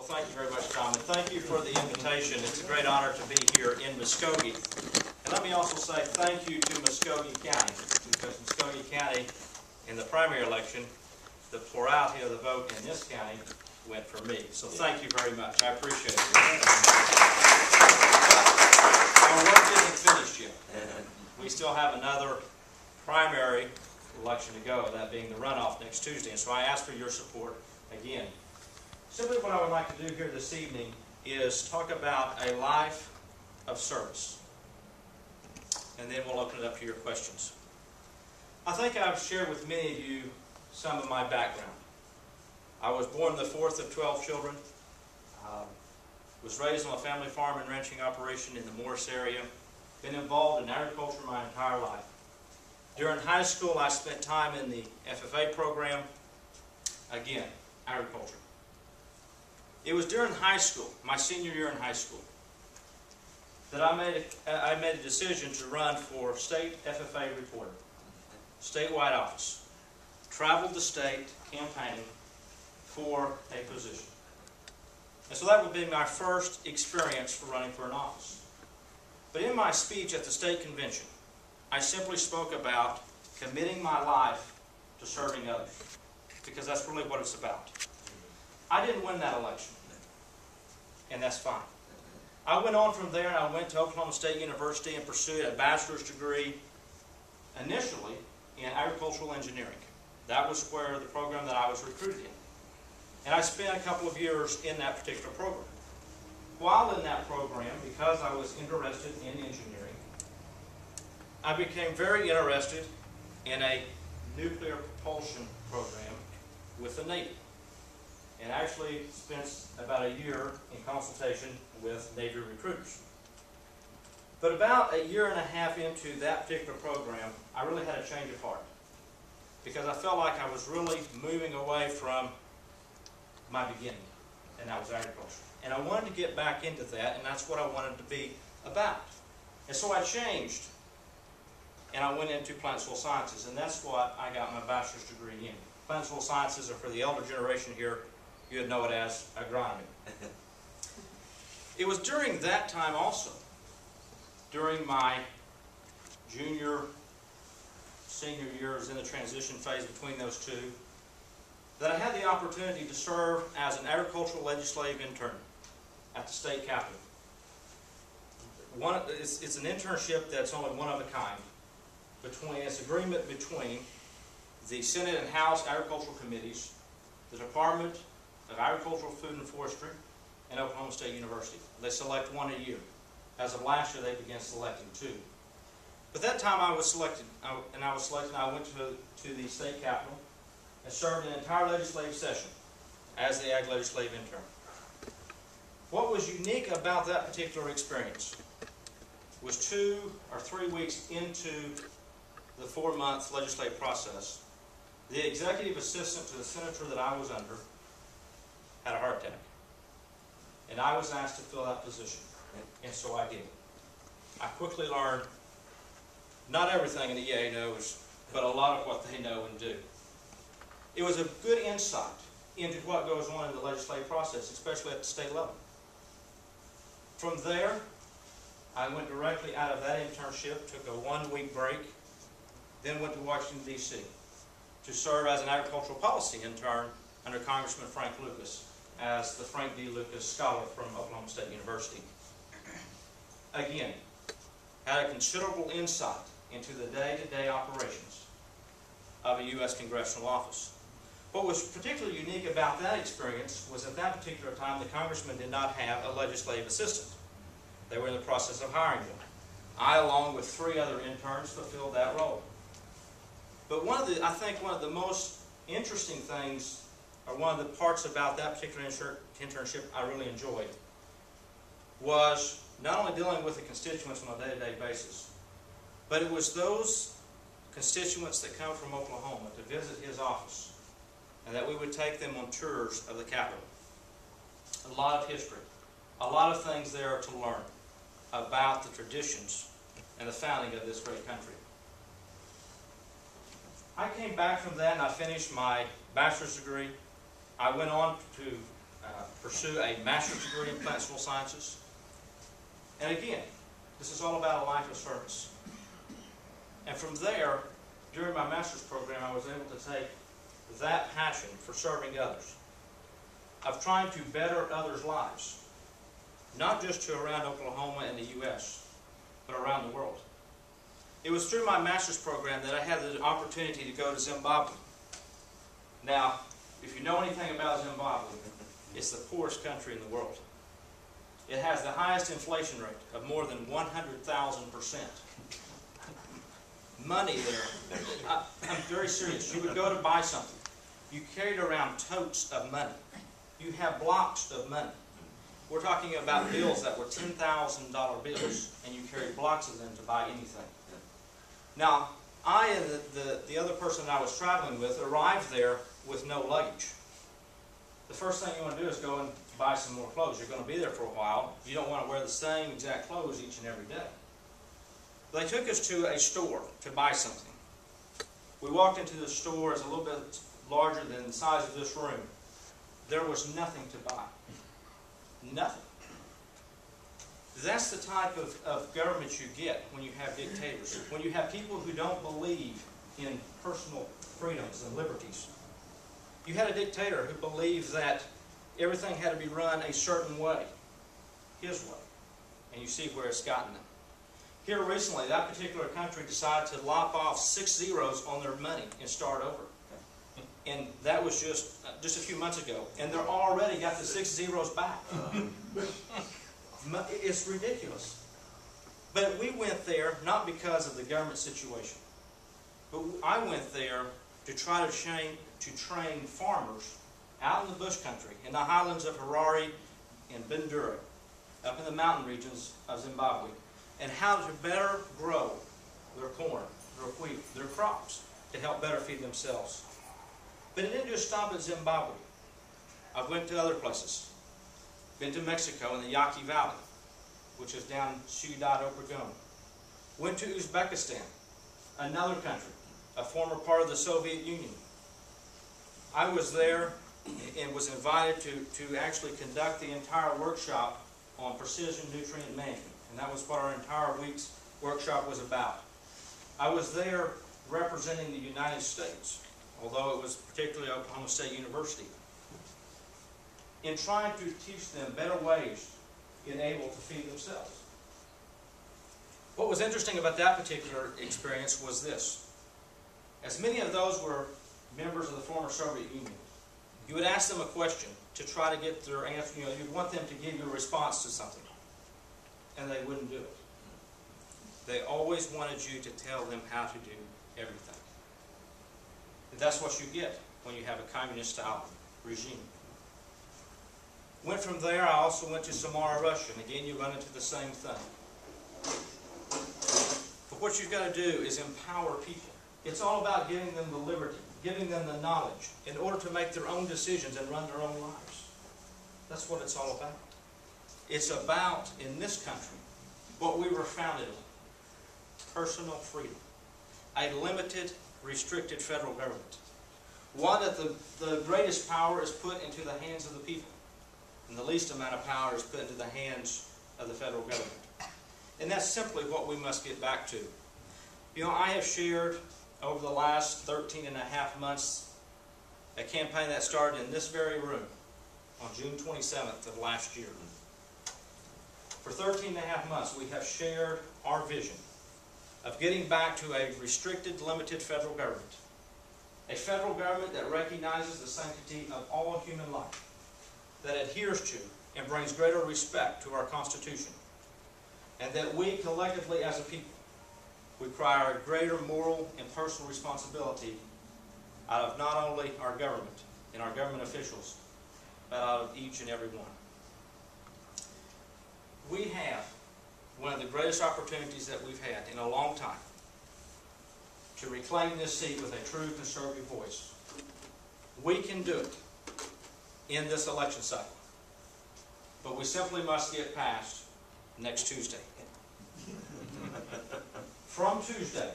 Well, thank you very much, Tom, and thank you for the invitation. It's a great honor to be here in Muskogee. And let me also say thank you to Muskogee County, because Muskogee County, in the primary election, the plurality of the vote in this county went for me. So thank you very much. I appreciate it. Our work isn't finished yet. We still have another primary election to go, that being the runoff next Tuesday. And so I ask for your support again. Simply what I would like to do here this evening is talk about a life of service. And then we'll open it up to your questions. I think I've shared with many of you some of my background. I was born the fourth of 12 children. Was raised on a family farm and ranching operation in the Morris area. Been involved in agriculture my entire life. During high school, I spent time in the FFA program. Again, agriculture. It was during high school, my senior year in high school, that I made a decision to run for state FFA reporter, statewide office. Traveled the state campaigning for a position. And so that would be my first experience for running for an office. But in my speech at the state convention, I simply spoke about committing my life to serving others, because that's really what it's about. I didn't win that election, and that's fine. I went on from there and I went to Oklahoma State University and pursued a bachelor's degree, initially in agricultural engineering. That was where the program that I was recruited in. And I spent a couple of years in that particular program. While in that program, because I was interested in engineering, I became very interested in a nuclear propulsion program with the Navy. And actually spent about a year in consultation with Navy recruiters. But about a year and a half into that particular program, I really had a change of heart, because I felt like I was really moving away from my beginning, and that was agriculture. And I wanted to get back into that, and that's what I wanted to be about. And so I changed, and I went into plant soil sciences, and that's what I got my bachelor's degree in. Plant soil sciences are for the elder generation here. You would know it as agronomy. It was during that time also, during my junior, senior years in the transition phase between those two, that I had the opportunity to serve as an agricultural legislative intern at the state capitol. It's an internship that's only one of a kind. It's agreement between the Senate and House agricultural committees, the Department of Agricultural, Food, and Forestry, and Oklahoma State University. They select one a year. As of last year, they began selecting two. But that time I was selected, I went to the state capitol and served an entire legislative session as the Ag Legislative Intern. What was unique about that particular experience was 2 or 3 weeks into the 4-month legislative process, the executive assistant to the senator that I was under had a heart attack. And I was asked to fill that position, and so I did. I quickly learned not everything an EA knows, but a lot of what they know and do. It was a good insight into what goes on in the legislative process, especially at the state level. From there, I went directly out of that internship, took a 1-week break, then went to Washington, D.C. to serve as an agricultural policy intern under Congressman Frank Lucas as the Frank D. Lucas Scholar from Oklahoma State University. Again, had a considerable insight into the day-to-day operations of a U.S. Congressional office. What was particularly unique about that experience was at that particular time the congressman did not have a legislative assistant. They were in the process of hiring one. I, along with 3 other interns, fulfilled that role. But I think one of the most interesting things, or one of the parts about that particular internship I really enjoyed, was not only dealing with the constituents on a day-to-day basis, but it was those constituents that come from Oklahoma to visit his office, and that we would take them on tours of the Capitol. A lot of history, a lot of things there to learn about the traditions and the founding of this great country. I came back from that and I finished my bachelor's degree. I went on to pursue a master's degree in plant soil sciences. And again, this is all about a life of service. And from there, during my master's program, I was able to take that passion for serving others, of trying to better others' lives, not just to around Oklahoma and the U.S., but around the world. It was through my master's program that I had the opportunity to go to Zimbabwe. Now, if you know anything about Zimbabwe, it's the poorest country in the world. It has the highest inflation rate of more than 100,000%. Money there. I'm very serious. You would go to buy something. You carried around totes of money. You have blocks of money. We're talking about bills that were $10,000 bills, and you carried blocks of them to buy anything. Now, I and the other person that I was traveling with arrived there with no luggage. The first thing you want to do is go and buy some more clothes. You're going to be there for a while. You don't want to wear the same exact clothes each and every day. They took us to a store to buy something. We walked into the store. It's a little bit larger than the size of this room. There was nothing to buy. Nothing. That's the type of government you get when you have dictators. When you have people who don't believe in personal freedoms and liberties. You had a dictator who believed that everything had to be run a certain way, his way. And you see where it's gotten them. Here recently, that particular country decided to lop off 6 zeros on their money and start over. And that was just a few months ago. And they're already got the 6 zeros back. It's ridiculous. But we went there not because of the government situation. But I went there to try to train farmers out in the bush country, in the highlands of Harare and Bindura, up in the mountain regions of Zimbabwe, and how to better grow their corn, their wheat, their crops, to help better feed themselves. But it didn't just stop at Zimbabwe. I went to other places. Been to Mexico in the Yaqui Valley, which is down Ciudad Obregón. Went to Uzbekistan, another country, a former part of the Soviet Union. I was there and was invited to actually conduct the entire workshop on precision nutrient management. And that was what our entire week's workshop was about. I was there representing the United States, although it was particularly Oklahoma State University, in trying to teach them better ways in able to feed themselves. What was interesting about that particular experience was this. As many of those were members of the former Soviet Union, you would ask them a question to try to get their answer. You'd want them to give you a response to something, and they wouldn't do it. They always wanted you to tell them how to do everything. And that's what you get when you have a communist-style regime. Went from there, I also went to Samara, Russia, and again you run into the same thing. But what you've got to do is empower people. It's all about giving them the liberty, giving them the knowledge, in order to make their own decisions and run their own lives. That's what it's all about. It's about, in this country, what we were founded on. Personal freedom. A limited, restricted federal government. One that the greatest power is put into the hands of the people, and the least amount of power is put into the hands of the federal government. And that's simply what we must get back to. You know, I have shared over the last 13 and a half months a campaign that started in this very room on June 27th of last year. For 13 and a half months, we have shared our vision of getting back to a restricted, limited federal government. A federal government that recognizes the sanctity of all human life, that adheres to and brings greater respect to our Constitution, and that we collectively as a people require a greater moral and personal responsibility out of not only our government and our government officials, but out of each and every one. We have one of the greatest opportunities that we've had in a long time to reclaim this seat with a true conservative voice. We can do it in this election cycle, but we simply must get past next Tuesday. From Tuesday,